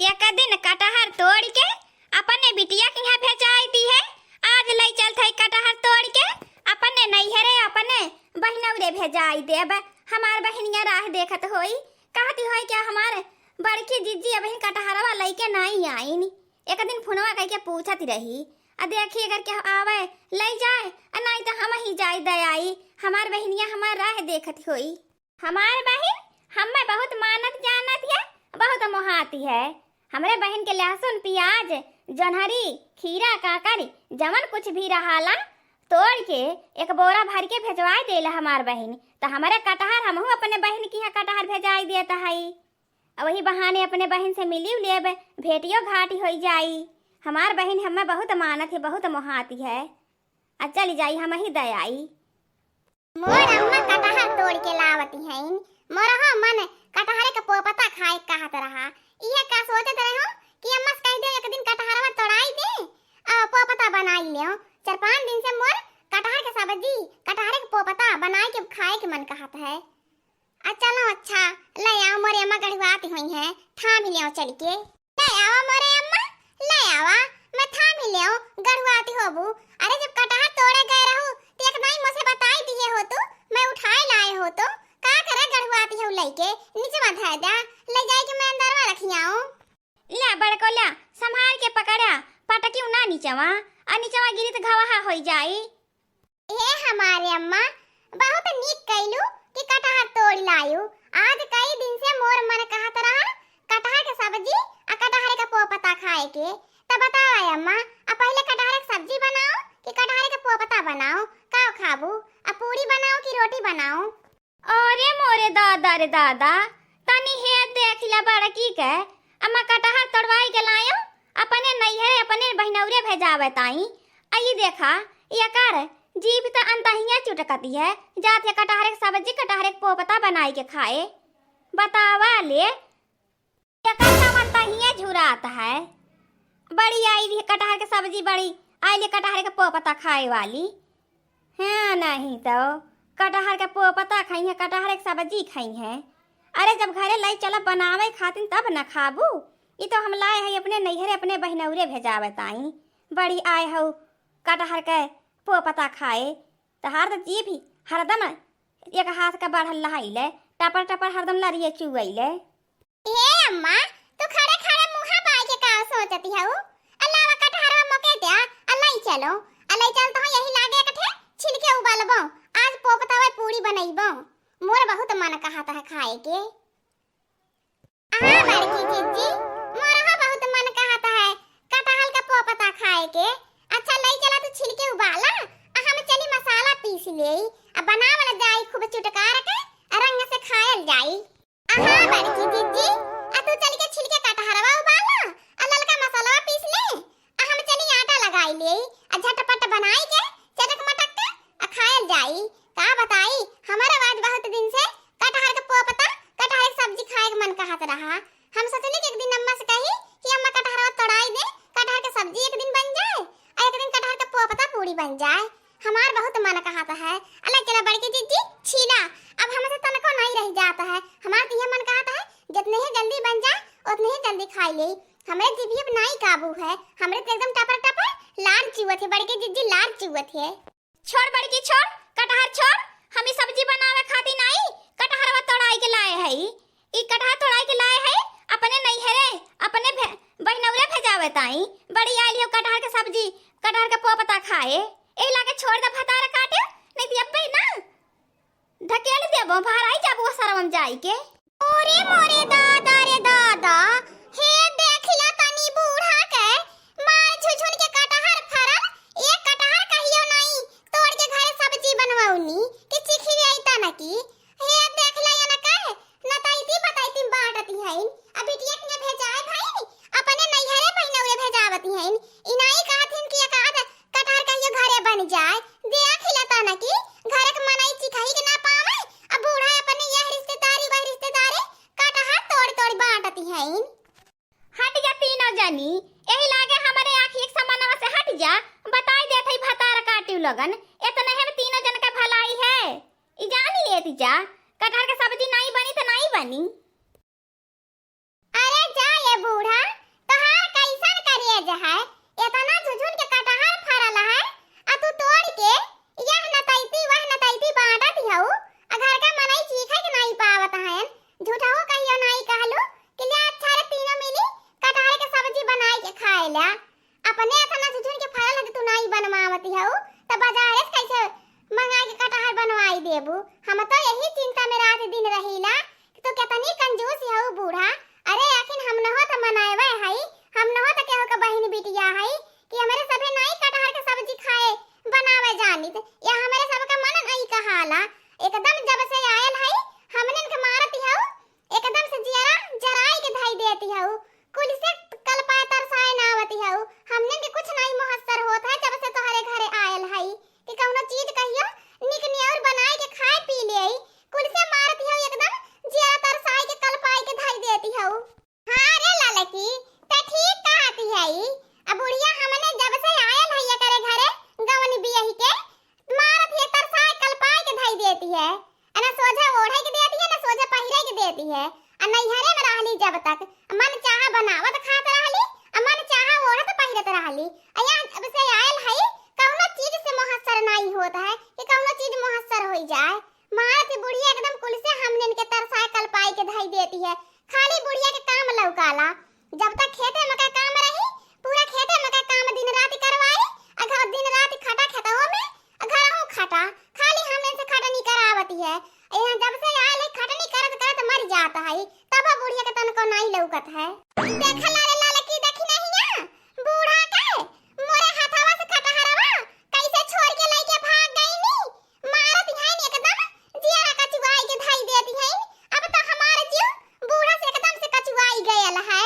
एक दिन कटहर तोड़ के अपने बिटिया के यहाँ भेजाई दी है। आज लई चल थई कटहर तोड़ के अपने नैहरे अपने बहनौरे भेजाई दे। अब हमार बहनिया राह देखत होई, कहती होई क्या हमारे बड़की जीजी अब कटहरवा लईके नहीं आई। एक दिन फोनवा कह के पूछत रही, आ देखी अगर क्या आवे लई जाए, नहीं तो हम ही जाए दे आई। हमार बहनिया हमार राह देखत होई। हमार बहन हमें बहुत मानत जानत है, बहुत मोहाती है। हमरे बहन के लहसुन प्याज जनहरी खीरा काकरी जमन कुछ भी रहाला तोड़ के एक बोरा भर के भेजवा देला हमार बहन। तो हमारे कटहर हमहू अपने बहन की यहाँ कटहर भेजाई देता है। वही बहाने अपने बहन से मिली लेब, भेटियो घाटी हो जाई। हमार बहन हमें बहुत मानत है, बहुत मोहाती है। चली जाई हम ही दयाई। मोर अम्मा कटहर तोड़ के लावती हैं। मोरहा मन कटहरे का पोपता खाए कहत रहा। इहे का सोचत रहो कि अम्मा से कह दे एक दिन कटहरवा तोड़ाई दे और पोपता बनाई लियो। 4-5 दिन से मोर कटहर के सब्जी कटहरे के पोपता बनाए के खाए के मन कहत है। चलो अच्छा ले आओ मोरे अम्मा गढ़वाती हुई है, थाम लियो चल के। ले आओ मोरे अम्मा, ले आवा, मैं थाम लियो गढ़वाती होबू। अरे जब कटहर तोड़े गए रहू तो एक नहीं मुझे बताई दिए हो तो मैं उठाए लाए हो तो का करे गढ़वाती हो लइके नीचे धर दा, ले जाए के मैं अंदरवा रखियाओ। ला बड़को ला संभाल के पकड़ा, पटकियो ना नीचवा, आ नीचवा गिरी तो घावा हो जाई। ए हमारे अम्मा बहुत नीक कइलू कि कटहर तोड़ लायू। आज कई दिन से मोर मन कहत रहा कटहर के सब्जी आ कटहर का पोपता खाए के। तब बताओ अम्मा, पहले कटहर की सब्जी बनाओ कि कटहर का पोपता बनाओ, का खाबू? पूरी बनाओ कि रोटी बनाओ? अरे मोरे दादा रे दादा, तनी हे देख ला बड़की के अम्मा कटहर तोड़वाई के लायो अपने नैहरे अपने बहनौरे भेजावे ताई। आई देखा ये कर जीभ तो अंतहिया चुटकती है, जाते कटहर के सब्जी कटहर के पोपता बनाई के खाए। बतावा ले अंतहिया झुराता है। बड़ी आई भी कटहर के सब्जी, बड़ी आई ले कटहर के पोपता खाए वाली है। नहीं तो कटहर के पोपता खाई है, कटहर के सब्जी खाई है। अरे जब घरे लाई चला बनावे खातिर तब न खाबू। ये तो हम लाए है अपने नैहरे अपने बहनौरे भेजावे ताई। बड़ी आए हो कटहर के पोपता खाए। तहार तो जी भी हरदम एक हाथ का बढ़ल लहाइले, टपर टपर हरदम लरिए चुगैले। ए अम्मा तू खड़े खड़े मुंह बाई के का सोचती हऊ? अल्लाह कटहरवा मके दे, अल्लाह चलो अल्लाह चल तो यही लागे कठे छिलके उबालबो, आज पोपतावा पूरी बनैबो। मोर बहुत मन कहता है खाए के। बड़की जीजी मोरहा बहुत मन कहता है कटहल का पोपता खाए के। अच्छा ले चला तू छिलके उबाला, हम चली मसाला पीस ले, बना वाला जाई खूब चुटकार के रंग से खायल जाई। बड़की जीजी तू चल के छिलके कटहरवा उबाला, ललका मसाला पीस ले, हम चली आटा लगाई ले, झटपट बनाई के चटक मटक के खायल जाई। का बताई हमारा आज बहुत दिन से कटहर का पोपता कटहर की सब्जी खाए के मन कहत रहा। हम सोचले कि एक दिन अम्मा से कही कि अम्मा कटहरवा तोड़ाई दे, कटहर की सब्जी एक दिन बन जाए और एक दिन कटहर का पोपता पूरी बन जाए। हमार बहुत मन कहता है। अल्लाह चला बड़की जीजी छीला, अब हमसे तनको नहीं रह जाता है। हमार तो ये मन कहता है जितने ही जल्दी बन जाए उतने ही जल्दी खाई ले। हमारे जीभी अब नहीं काबू है, हमरे तो एकदम टपर टपर लार चुवत है। बड़की जीजी लार चुवत है। छोड़ बड़की छोड़, कटहर छोड़, हम सब्जी बनावे खातिर नहीं कटहरवा तोड़ाई के लाए है। ई कटहर तोड़ाई के लाए है अपने नैहरे अपने बहनौरे भेजावे ताई। बड़ी आली हो कटहर के सब्जी कटहर का पोपता खाए। ए लागे छोड़ दे भतार काटे, नहीं तो अब्बे ना धकेल देबो बाहर आई जाबो सरवम जाई के। ओरे मोरे दादा रे दादा, हे देखला तनी बूढ़ा के मार झुझुन के कटहर फरल, एक कटहर कहियो नहीं तोड़ के घरे सब्जी बनवाउनी कि चिखी आईता न की। हे देखला या न कहे न ताईती बताईती बाटती है। अब बिटिया के भेजाए भाई अपने नैहरे बहनौरे भेजावती है। इनाई कहथिन कि एकाद कटहर कहियो घरे बन जाए, देखला ता न की घरे के मनाई चिखाई के ना पावे। अब बूढ़ा अपने यह रिश्तेदारी वह रिश्तेदारी कटहर तोड़ तोड़ बाटती है। हट जा तीनों जनी, यही लागे हमारे आँख एक समानवा से हट जा। बताई देत है भतार काटियो लगन, इतने है तीनों जन का भलाई है। ई जानी लेती जा कटहर के सब्जी नहीं बनी तो नहीं बनी। अरे जा ये बूढ़ा ला अपने अतना झुझुन के फरल है तू नहीं बनवावती हऊ त बाजारे से कैसे मंगा के कटहर बनवाई देबू। हम तो यही चिंता में रात दिन रहीला कि तू कितनी कंजूस हऊ बूढ़ा। अरे आखिर हम न हो त मनावे हई, हम न हो त केहू के बहिन बिटिया हई कि हमारे सभे नहीं कटहर के सब्जी खाए बनावे जानित या हमारे सब का मन नहीं कहाला। एकदम जब से आयल हई हमने के मारती हऊ, एकदम से जियरा जराई के धाई देती हऊ, कुल से कल पाए तरसाए ना आवती हऊ। हमने के कुछ नहीं मुहस्सर होत है जब से तोहरे घरे आयल हई कि कौनो चीज कहियो निकनी और बनाए के खाए पी लेई, कुल से मारती हऊ एकदम जियरा तरसाए के कल पाए के धाई देती हऊ। हां रे लालकी ते ठीक कहती हई। अब बुढ़िया हमने जब से आयल हई करे घरे गवनी बियही के मारत है तरसाए कल पाए के धाई देती है। ना सोझे ओढ़े के देती है ना सोझे पहिरे के देती है। आ नैहरे में रहली जब तक मन चाहा बनावत खात रहली, मन चाहा ओढ़त पहिरत रहली। अया अब से आयल हई कौनो चीज से मुहस्सर नहीं होता है कि कौनो चीज मुहस्सर हो जाए। मारत बुढ़िया एकदम कुल से हमने के तरसाए कल पाए के धाई देती है। खाली बुढ़िया के काम लौकाला। जब तक खेते में का काम रही पूरा खेते में का काम दिन रात करवाई, अगर दिन रात खटा खेतों में घरहू खटा खाली हमने से खटनी करावती है। यहाँ जब से आयल है खटनी करत करत मर जाता है तब बुढ़िया के तन को नहीं लौकत है। देखा लाले लालकी देखी नहीं ना बूढ़ा के मोरे हाथवा से कटहरवा कैसे छोड़ के लेके भाग गई नी। मारत है एकदम जियारा कचुआई के धाई देती है। अब तो हमारे जीव बूढ़ा से एकदम से कचुआई गयल है।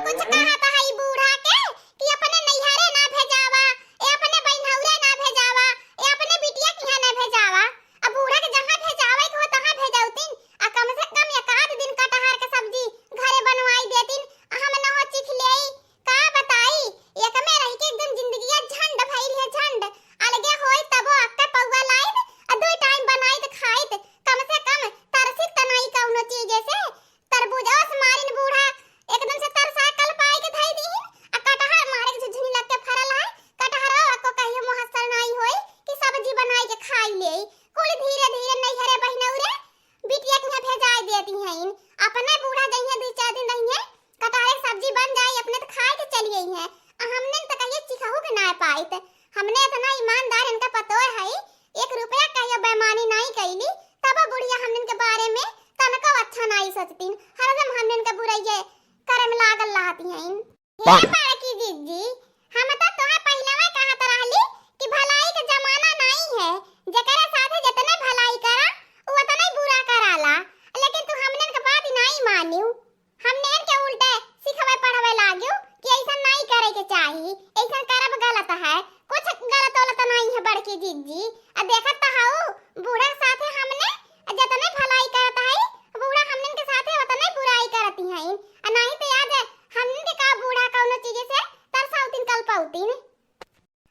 कुछ कहता है बूढ़ा के कि अपने नैहरे ना भेजावा, ए अपने बहनौरे ना भेजावा, ए अपने बिटिया के यहाँ ना भेजावा। अब बूढ़ा के जहाँ भेजावे के हो तहाँ भेजौतीन आ कम से कम एक आध दिन कटहर के सब्जी घरे बनवाई देतीन। हम न हो चिख लेई का बताई एक में रह के एकदम जिंदगिया झंड भइल है झंड। अलगे होई तबो अक्के पौवा लाइद आ दो टाइम बनाई त खाइत कम से कम तरसित त नहीं कौनो चीज से। तरबूजा से मारिन बूढ़ा एकदम से तरसा कल पाए के धाई दीहिन आ कटहर मारे के झुझुनी लग के फरल है। कटहरवा को कहियो मुहस्सर नहीं होई कि सब्जी बनाई के खाई लेई। कुल धीरे धीरे नैहरे बहनौरे बिटिया के भेजाई देती हैं। अपने बूढ़ा जइहे दो चार दिन रहिए कटहर की सब्जी बन जाई अपने तो खाए के चली गई है। हमने तो कहिए चिखहू के ना पाइत। हमने इतना ईमानदार इनका पतो है 1 रुपया कहियो बेईमानी नहीं कइली तब बुढ़िया हमने के बारे में तनको अच्छा नहीं सोचतीन। हरदम हमने के बुराइये करे में लागल रहती हैं। हे बड़की जीजी हम तो तोहे पहिलवा कहत रहली कि भलाई के जमाना नहीं है, जेकरा साथे जितने भलाई करा उ उतने बुरा कराला। लेकिन तू हमने के बात नहीं मानियो, हमने के उल्टे सिखवे पढ़वे लागियो कि ऐसा नहीं करे के चाहिए, ऐसा करब गलत है। कुछ गलत वाला तो नहीं है बड़की जीजी। अब देखत तो हाउ बूढ़ा साथे हमने जितने भलाई करत है बूढ़ा हमने के साथे उतने बुराई करती है। नहीं तो याद है हमने के का बूढ़ा कौनो चीज से तरसाउतीन कल पाउतीन।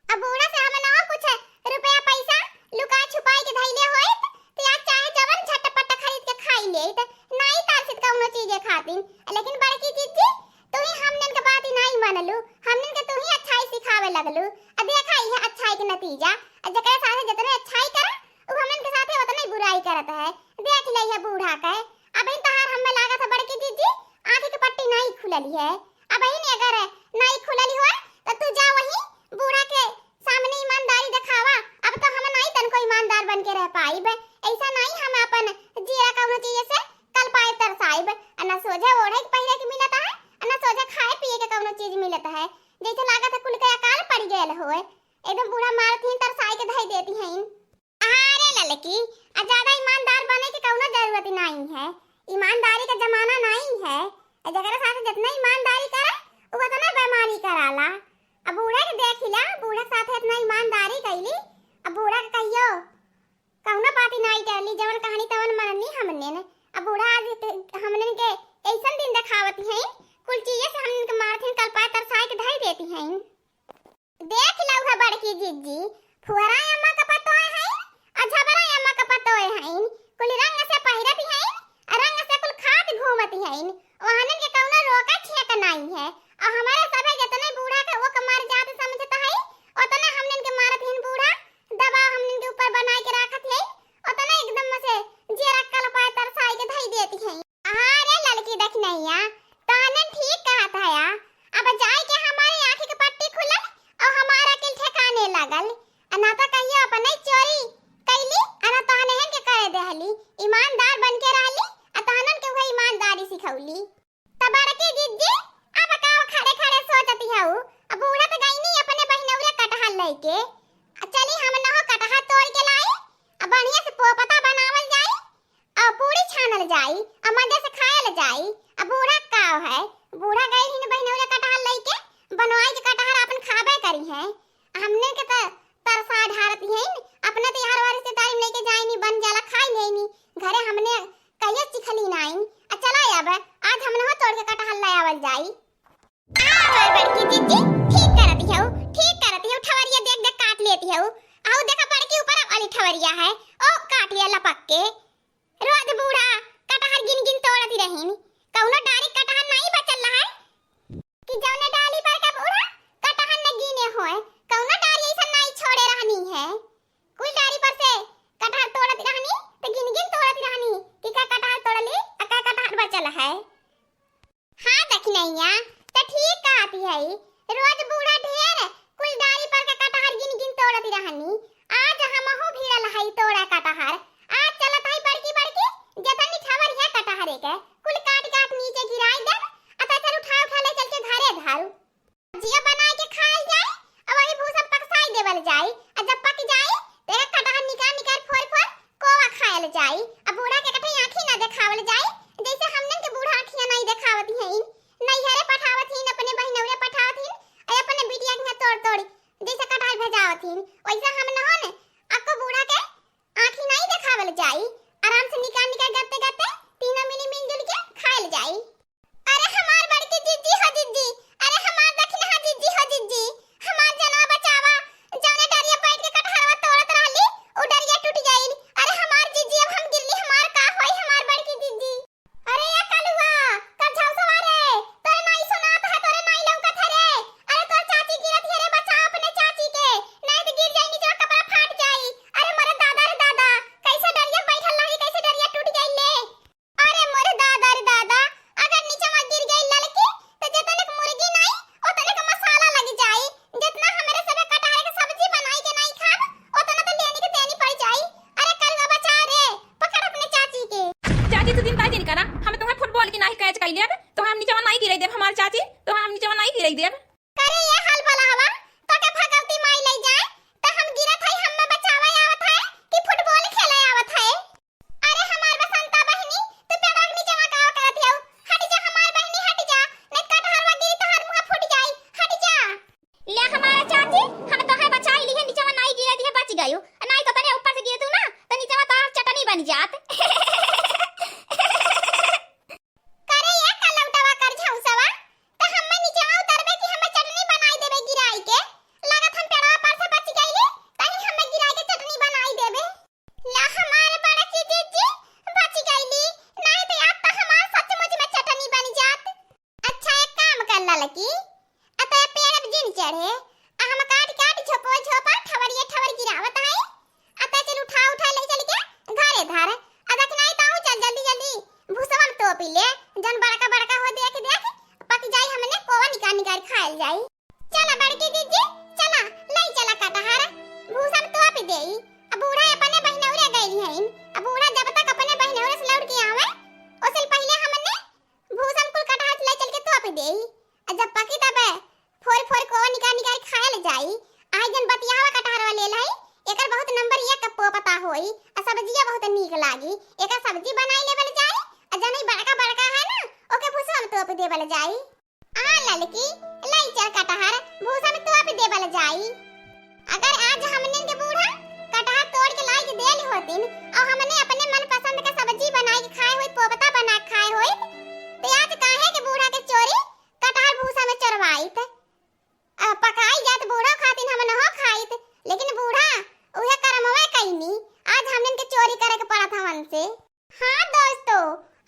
अब बूढ़ा से हम ना कुछ रुपया पैसा लुका छुपाई के धइले होइत तो या चाहे जवन झटपट खरीद के खाई लेत नहीं तरसित कौनो चीज खातीन। लेकिन बड़की जीजी तू ही हमने के बात ही नहीं मानलू, हमने के तू ही अच्छाई सिखावे लगलू। अब देखा ये अच्छाई के नतीजा जेकरा साथे जितने अच्छाई करा उ हमने के साथे उतने बुराई करत है। देख ले ये बूढ़ा के अब इन तहार हमें लागत है बड़की जीजी आंख की पट्टी नहीं खुलली है। अब इन अगर नहीं खुलली हो तो तू जा वही बूढ़ा के सामने ईमानदारी दिखावा। अब तो हम नहीं तन को ईमानदार बन के रह पाइब। ऐसा नहीं हम अपन जीरा कौनो चीज से कल पाए तरसाइब। ना सोझे ओढ़े के पहिरे के मिलता है ना सोझे खाए पिए के कौनो चीज मिलता है। जैसे लागत है कुल के अकाल पड़ गेल होए एकदम बूढ़ा मारती तरसाई के धाई देती हैं। अरे ललकी आ ज्यादा ईमानदार बने की कौनो जरूरत नहीं है। ईमानदारी का जमाना नहीं है। जगह साथ जितना ईमानदारी करे उ उतना बेईमानी कराला। अब बूढ़ा के देखिला बूढ़ा साथे इतना ईमानदारी कइली अब बूढ़ा के कहियो कौनो बात नहीं करली जवन कहानी तवन मननी हमने ने। अब बूढ़ा आज हमने के ऐसन दिन दिखावती हैं कुल चीजें से हमने के मारथिन कल पाए तरसाई के धाई देती हैं। देख लौ है बड़की जीजी फुहरा अम्मा का पतो है अझबरा अम्मा का पतो है कुल रंग से पहिरती हैं रंग से कुल खात घूमती हैं। ओहनन के कौनो रोका छेक नहीं है। और हमारे सभे जितने बूढ़ा के वो कमार जात समझता है उतना हमने के मारत हैं बूढ़ा दबा हमने के ऊपर बना के रखत है उतना एकदम से जेरा कल पाए तरसाई के धाई देती हैं। अरे लड़की देख नहीं या ताने ठीक कहा था या अब जाए के हमारे बड़की जीजी ठीक करती है, ठवरिया देख देख काट लेती है। आओ देखा बड़की ऊपर वाली ठवरिया है, ओ काट लिया लपक के। रोज बूढ़ा कटहर गिन गिन तोड़ती रहीन, कौनो डारी कटहर नहीं बचल रहा है कि जौने डाली पर का बूढ़ा कटहर न गिने होए, कौनो डारी ऐसा नहीं छोड़े रहनी है। कोई डारी पर से कटहर तोड़ती रहनी तो गिन गिन तोड़ती रहनी कि का कटहर तोड़ली आ का कटहर बचल है। हां देखी नैया तो ठीक कहती है, रोज बूढ़ा ढेर कुल डारी पर का कटहर गिन गिन तोड़ती रहनी। आज हमहु भिड़ल है तोड़ा कटहर, आज चलत है बड़की बड़की जतनी ठवरिया कटहर के कुल काट काट नीचे गिराई दे, अता चल उठा उठा ले चल के घरे धारू जिया बनाए के खाए जाए, अब वही भूसा पकसाई देवल जाए, और जब पक जाए तो एक कटहर निकाल निकाल फोड़ फोड़ कोवा खायल जाए। अब बूढ़ा के कठे आंखी ना देखावल जाए, जैसे हमने के बूढ़ा आंखियां नहीं देखावती हैं, नैहरे पठावत हैं, अपने बहिनौरे पठावत हैं, और अपने बिटिया के तोड़ तोड़ जैसे कटहर भेजावत हैं, वैसे हम न हो ने अक्को बूढ़ा के आंखी नहीं देखावल जाए, आराम से निकाल निकाल गत्ते गत्ते तीनों मिलजुल के खायल जाए। अरे हमार बड़की जीजी हो जीजी, अरे हमार दखिन हा जीजी हो जीजी, हमार जनवा बचावा, जौने डरिया बैठ के कटहरवा तोड़त रहली उ डरिया टूट गइल। अरे हमार जीजी अब हम गिरली, हमार का होई हमार बड़की जीजी। अरे या कलुआ का झौसवा रे, तोरे नहीं सुनात है, तोरे नहीं लौकत है रे। अरे तोर चाची गिरत है रे, बचा अपने चाची के, नहीं तो गिर जाई नीचे कपड़ा फाट जाई। अरे मोरे दादा रे दादा, कैसे डरिया बैठल रही, कैसे डरिया टूट गइल ले। अरे मोरे दादा रे दादा, अगर नीचे में गिर गई लड़की तो जितने मुर्गी नहीं उतने का मसाला लग जाए, जितना हमारे सबे कटहर के सब्जी बनाई के नहीं खाब उतना तो लेनी के देनी पड़ जाए। अरे कलवा बचा रे, पकड़ अपने चाची के। चाची तो दिन का दिन करा, हम तुम्हें फुटबॉल की नहीं कैच कर लेब, तो हम नीचे में नहीं गिराई देब, हमार चाची तो हम नीचे में नहीं गिराई देब। करे ये हाल भला हवा तो के भगवती माई ले जाए, तो हम गिरत है, हम में बचावे आवत है कि फुटबॉल खेले आवत है। अरे हमार बसंता बहनी तू पेड़ा के नीचे में का करत है, हट जा हमार बहनी हट जा, नहीं कटहरवा गिरी तो हर मुंह फूट जाए, हट जा। ले हमारा चाची हम तो है बचाई ली है, नीचे में नहीं गिरे दी है, बच गयो, नहीं तो तने ऊपर से गिरे तू ना तो नीचे में तार चटनी बन जात। करे ये कलौटवा कर झौसवा, तो हम्मे नीचे में उतरबे कि हम्मे चटनी बनाई देबे गिराई के, लागत हम पेड़वा पर से बच गइली तनी हम्मे गिराई के चटनी बनाई देबे। ला हमारे बड़की जीजी बच गइली, नहीं तो आज तो हमार सचमुच में चटनी बन जात। अच्छा एक काम कर ला लकी, अतः पेड़ पे जिन चढ़े आ हम काट काट झोपो झोपा ठवरिए ठवर गिरावत है, अतः चल उठा उठा ले चल के घरे धार, अदक नहीं ताऊ चल जल्दी जल्दी भूसवा में तोपी ले, जन बड़का बड़का हो देख देख पक जाई, हमने कोवा निकाल निकाल खायल जाई। चला बड़की दीदी चला लई चला कटहर भूसा में तोपी देई। अब बूढ़ा अपने बहिनौरे गइल हईन, अब बूढ़ा जब तक अपने बहिनौरे से लौट के आवे ओसे पहले हमने भूसा में कुल कटहर ले चल के तोपी देई, और जब पकी तब फोड़ फोड़ कोवा निकाल निकाल खायल जाई। आज जन बतियावा कटहरवा ले लाई, एकर बहुत नंबर 1 का पता होई, आ सब्जिया बहुत नीक लागी, एकर सब्जी बनाई लेवल जाई, आ जनी बड़का बड़का है ना ओके भूसा में तोप देवल जाई। आ ललकी लई चल कटहर भूसा में तोप देवल जाई। अगर आज हमने के बूढ़ा कटहर तोड़ के लाई के देली होतिन और हमने अपने मन पसंद का सब्जी बनाई के खाए होई, पोपता बना के खाए होई, तो आज काहे के बूढ़ा के चोरी कटहर भूसा में चरवाईत, पकाई जात बूढ़ा खातिन हम न हो खाईत, लेकिन बूढ़ा उहे करमवा कइनी, आज हमने के चोरी करे के पड़त हमन से। हाँ दोस्तों,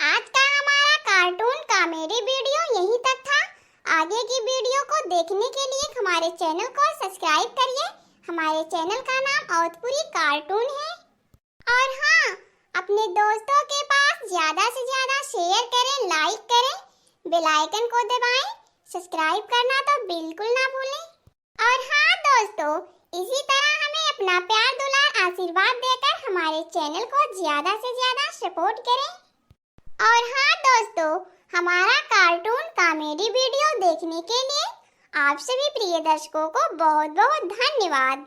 आज का हमारा कार्टून कॉमेडी वीडियो यहीं तक था। आगे की वीडियो को देखने के लिए हमारे चैनल को सब्सक्राइब करिए। हमारे चैनल का नाम औतपुरी कार्टून है। और हाँ, अपने दोस्तों के पास ज्यादा से ज्यादा शेयर करें, लाइक करें, बेल आइकन को दबाएं, सब्सक्राइब करना तो बिल्कुल ना भूलें। और हाँ दोस्तों, इसी तरह हमें अपना प्यार दुलार आशीर्वाद देकर हमारे चैनल को ज्यादा से ज्यादा सपोर्ट करें। और हाँ दोस्तों, हमारा कार्टून कॉमेडी वीडियो देखने के लिए आप सभी प्रिय दर्शकों को बहुत बहुत धन्यवाद।